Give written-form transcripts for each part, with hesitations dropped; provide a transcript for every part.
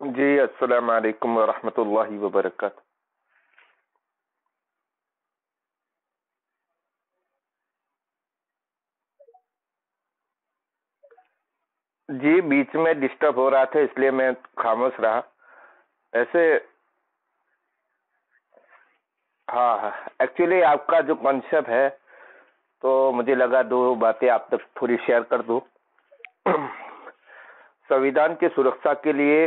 जी, अस्सलाम वालेकुम वरहमतुल्लाहि वबरकातुह। जी, बीच में डिस्टर्ब हो रहा था इसलिए मैं खामोश रहा। ऐसे हाँ हाँ, एक्चुअली आपका जो कॉन्सेप्ट है तो मुझे लगा दो बातें आप तक थोड़ी शेयर कर दूं। संविधान की सुरक्षा के लिए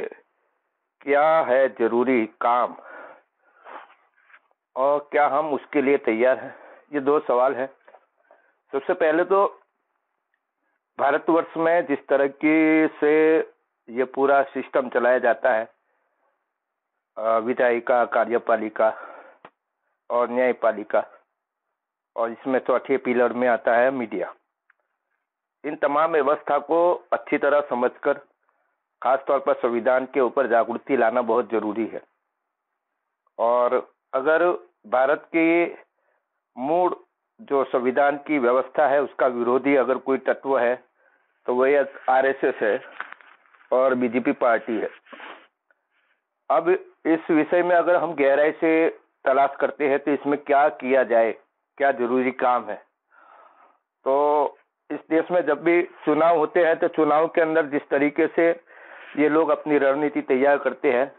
क्या है जरूरी काम और क्या हम उसके लिए तैयार हैं, ये दो सवाल है। सबसे पहले तो भारतवर्ष में जिस तरह की से ये पूरा सिस्टम चलाया जाता है, विधायिका, कार्यपालिका और न्यायपालिका, और इसमें चौथे पिलर में आता है मीडिया। इन तमाम व्यवस्था को अच्छी तरह समझकर खासतौर पर संविधान के ऊपर जागृति लाना बहुत जरूरी है। और अगर भारत के मूल जो संविधान की व्यवस्था है उसका विरोधी अगर कोई तत्व है तो वह आरएसएस है और बीजेपी पार्टी है। अब इस विषय में अगर हम गहराई से तलाश करते हैं तो इसमें क्या किया जाए, क्या जरूरी काम है, तो इस देश में जब भी चुनाव होते हैं तो चुनाव के अंदर जिस तरीके से ये लोग अपनी रणनीति तैयार करते हैं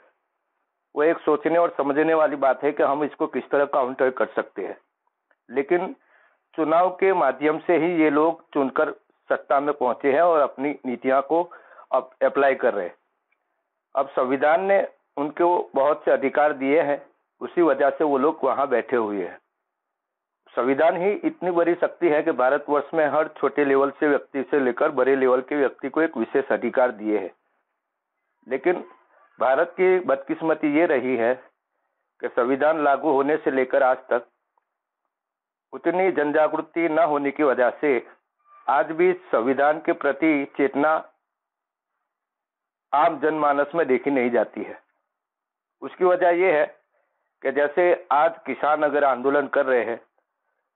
वो एक सोचने और समझने वाली बात है कि हम इसको किस तरह काउंटर कर सकते हैं। लेकिन चुनाव के माध्यम से ही ये लोग चुनकर सत्ता में पहुंचे हैं और अपनी नीतियां को अब अप्लाई कर रहे हैं। अब संविधान ने उनको बहुत से अधिकार दिए हैं, उसी वजह से वो लोग वहां बैठे हुए हैं। संविधान ही इतनी बड़ी शक्ति है कि भारतवर्ष में हर छोटे लेवल से व्यक्ति से लेकर बड़े लेवल के व्यक्ति को एक विशेष अधिकार दिए हैं। लेकिन भारत की बदकिस्मती ये रही है कि संविधान लागू होने से लेकर आज तक उतनी जनजागृति न होने की वजह से आज भी संविधान के प्रति चेतना आम जनमानस में देखी नहीं जाती है। उसकी वजह यह है कि जैसे आज किसान अगर आंदोलन कर रहे हैं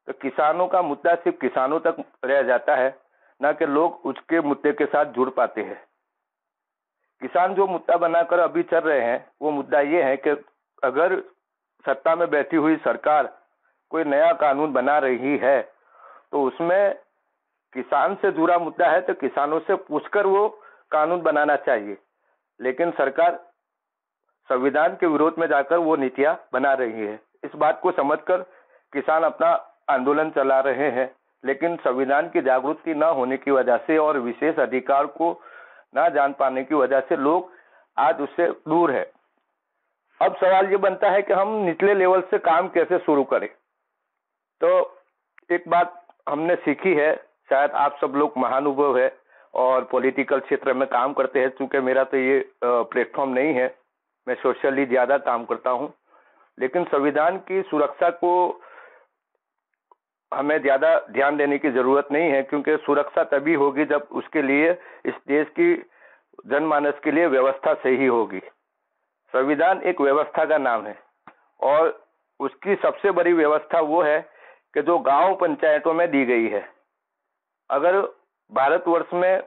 तो किसानों का मुद्दा सिर्फ किसानों तक रह जाता है, ना कि लोग उसके मुद्दे के साथ जुड़ पाते हैं। किसान जो मुद्दा बनाकर अभी चल रहे हैं वो मुद्दा ये है कि अगर सत्ता में बैठी हुई सरकार कोई नया कानून बना रही है तो उसमें किसान से जुड़ा मुद्दा है तो किसानों से पूछकर वो कानून बनाना चाहिए। लेकिन सरकार संविधान के विरोध में जाकर वो नीतियां बना रही है। इस बात को समझकर किसान अपना आंदोलन चला रहे हैं, लेकिन संविधान की जागृति न होने की वजह से और विशेष अधिकार को ना जान पाने की वजह से लोग आज उससे दूर है। अब सवाल ये बनता है कि हम निचले लेवल से काम कैसे शुरू करें। तो एक बात हमने सीखी है, शायद आप सब लोग महानुभव है और पॉलिटिकल क्षेत्र में काम करते हैं, चूंकि मेरा तो ये प्लेटफॉर्म नहीं है, मैं सोशली ज्यादा काम करता हूं। लेकिन संविधान की सुरक्षा को हमें ज्यादा ध्यान देने की जरूरत नहीं है, क्योंकि सुरक्षा तभी होगी जब उसके लिए इस देश की जनमानस के लिए व्यवस्था सही होगी। संविधान एक व्यवस्था का नाम है और उसकी सबसे बड़ी व्यवस्था वो है कि जो गांव पंचायतों में दी गई है। अगर भारतवर्ष में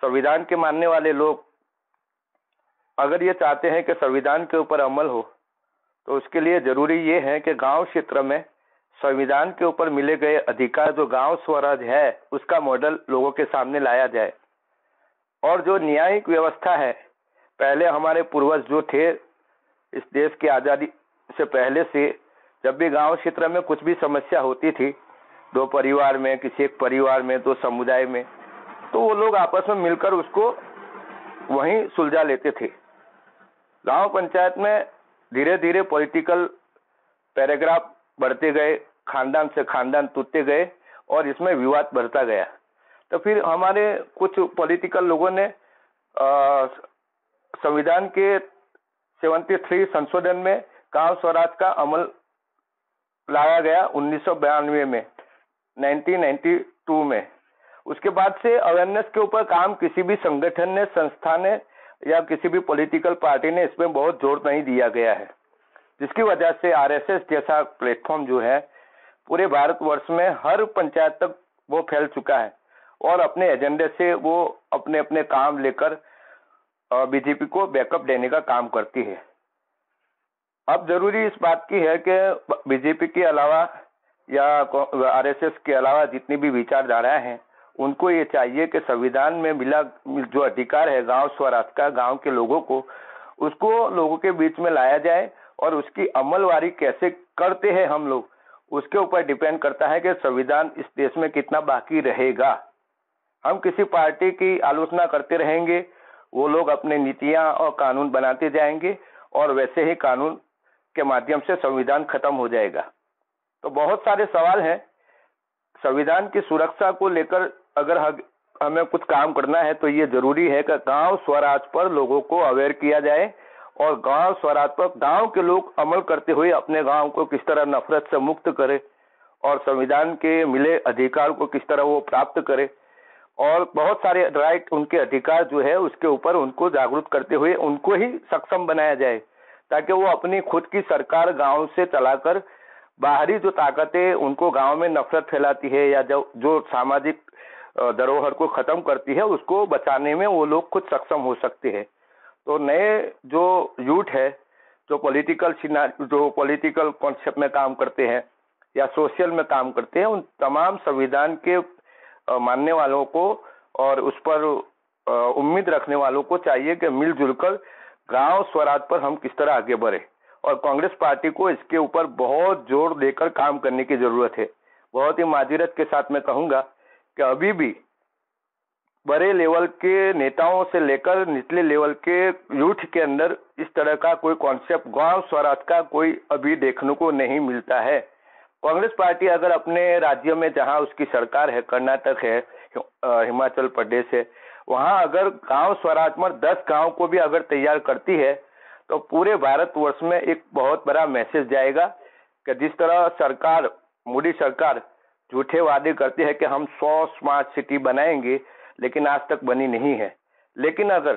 संविधान के मानने वाले लोग अगर ये चाहते हैं कि संविधान के ऊपर अमल हो तो उसके लिए जरूरी ये है कि गांव क्षेत्र में संविधान के ऊपर मिले गए अधिकार, जो गांव स्वराज है, उसका मॉडल लोगों के सामने लाया जाए। और जो न्यायिक व्यवस्था है, पहले हमारे पूर्वज जो थे इस देश की आजादी से पहले से, जब भी गांव क्षेत्र में कुछ भी समस्या होती थी, दो परिवार में, किसी एक परिवार में, दो समुदाय में, तो वो लोग आपस में मिलकर उसको वहीं सुलझा लेते थे। गांव पंचायत में धीरे धीरे पॉलिटिकल पैराग्राफ बढ़ते गए, खानदान से खानदान टूटते गए और इसमें विवाद बढ़ता गया। तो फिर हमारे कुछ पॉलिटिकल लोगों ने संविधान के 73 संशोधन में गांव स्वराज का अमल लाया गया 1992 में, 1992 में। उसके बाद से अवेयरनेस के ऊपर काम किसी भी संगठन ने, संस्था ने या किसी भी पॉलिटिकल पार्टी ने इसमें बहुत जोर नहीं दिया गया है, जिसकी वजह से आरएसएस जैसा प्लेटफॉर्म जो है पूरे भारतवर्ष में हर पंचायत तक वो फैल चुका है और अपने एजेंडे से वो अपने अपने काम लेकर बीजेपी को बैकअप देने का काम करती है। अब जरूरी इस बात की है कि बीजेपी के अलावा या आरएसएस के अलावा जितनी भी विचारधाराएं हैं, उनको ये चाहिए कि संविधान में मिला जो अधिकार है गांव स्वराज का, गांव के लोगों को, उसको लोगों के बीच में लाया जाए और उसकी अमलवारी कैसे करते हैं हम लोग, उसके ऊपर डिपेंड करता है कि संविधान इस देश में कितना बाकी रहेगा। हम किसी पार्टी की आलोचना करते रहेंगे, वो लोग अपने नीतियां और कानून बनाते जाएंगे और वैसे ही कानून के माध्यम से संविधान खत्म हो जाएगा। तो बहुत सारे सवाल हैं। संविधान की सुरक्षा को लेकर अगर हमें कुछ काम करना है तो ये जरूरी है कि गांव स्वराज पर लोगों को अवेयर किया जाए और गांव स्वराज पर गांव के लोग अमल करते हुए अपने गांव को किस तरह नफरत से मुक्त करे और संविधान के मिले अधिकार को किस तरह वो प्राप्त करे और बहुत सारे राइट, उनके अधिकार जो है उसके ऊपर उनको जागरूक करते हुए उनको ही सक्षम बनाया जाए, ताकि वो अपनी खुद की सरकार गांव से चलाकर बाहरी जो ताकतें उनको गांव में नफरत फैलाती है या जो सामाजिक धरोहर को खत्म करती है, उसको बचाने में वो लोग खुद सक्षम हो सकते हैं। तो नए जो यूथ है, जो पॉलिटिकल कॉन्सेप्ट में काम करते हैं या सोशल में काम करते हैं, उन तमाम संविधान के मानने वालों को और उस पर उम्मीद रखने वालों को चाहिए कि मिलजुल कर गांव स्वराज पर हम किस तरह आगे बढ़े। और कांग्रेस पार्टी को इसके ऊपर बहुत जोर देकर काम करने की जरूरत है। बहुत ही माजरत के साथ मैं कहूंगा कि अभी भी बड़े लेवल के नेताओं से लेकर निचले लेवल के यूथ के अंदर इस तरह का कोई कॉन्सेप्ट गांव स्वराज का कोई अभी देखने को नहीं मिलता है। कांग्रेस पार्टी अगर अपने राज्य में जहां उसकी सरकार है, कर्नाटक है, हिमाचल प्रदेश है, वहां अगर गांव स्वराज में 10 गांव को भी अगर तैयार करती है तो पूरे भारतवर्ष में एक बहुत बड़ा मैसेज जाएगा कि जिस तरह सरकार, मोदी सरकार झूठे वादे करती है कि हम 100 स्मार्ट सिटी बनाएंगे, लेकिन आज तक बनी नहीं है। लेकिन अगर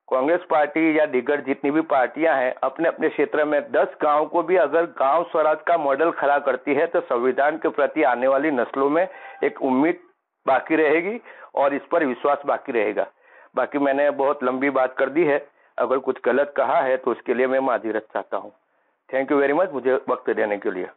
कांग्रेस पार्टी या दीगर जितनी भी पार्टियां हैं अपने अपने क्षेत्र में 10 गांव को भी अगर गांव स्वराज का मॉडल खड़ा करती है तो संविधान के प्रति आने वाली नस्लों में एक उम्मीद बाकी रहेगी और इस पर विश्वास बाकी रहेगा। बाकी मैंने बहुत लंबी बात कर दी है, अगर कुछ गलत कहा है तो उसके लिए मैं माजरत चाहता हूँ। थैंक यू वेरी मच मुझे वक्त देने के लिए।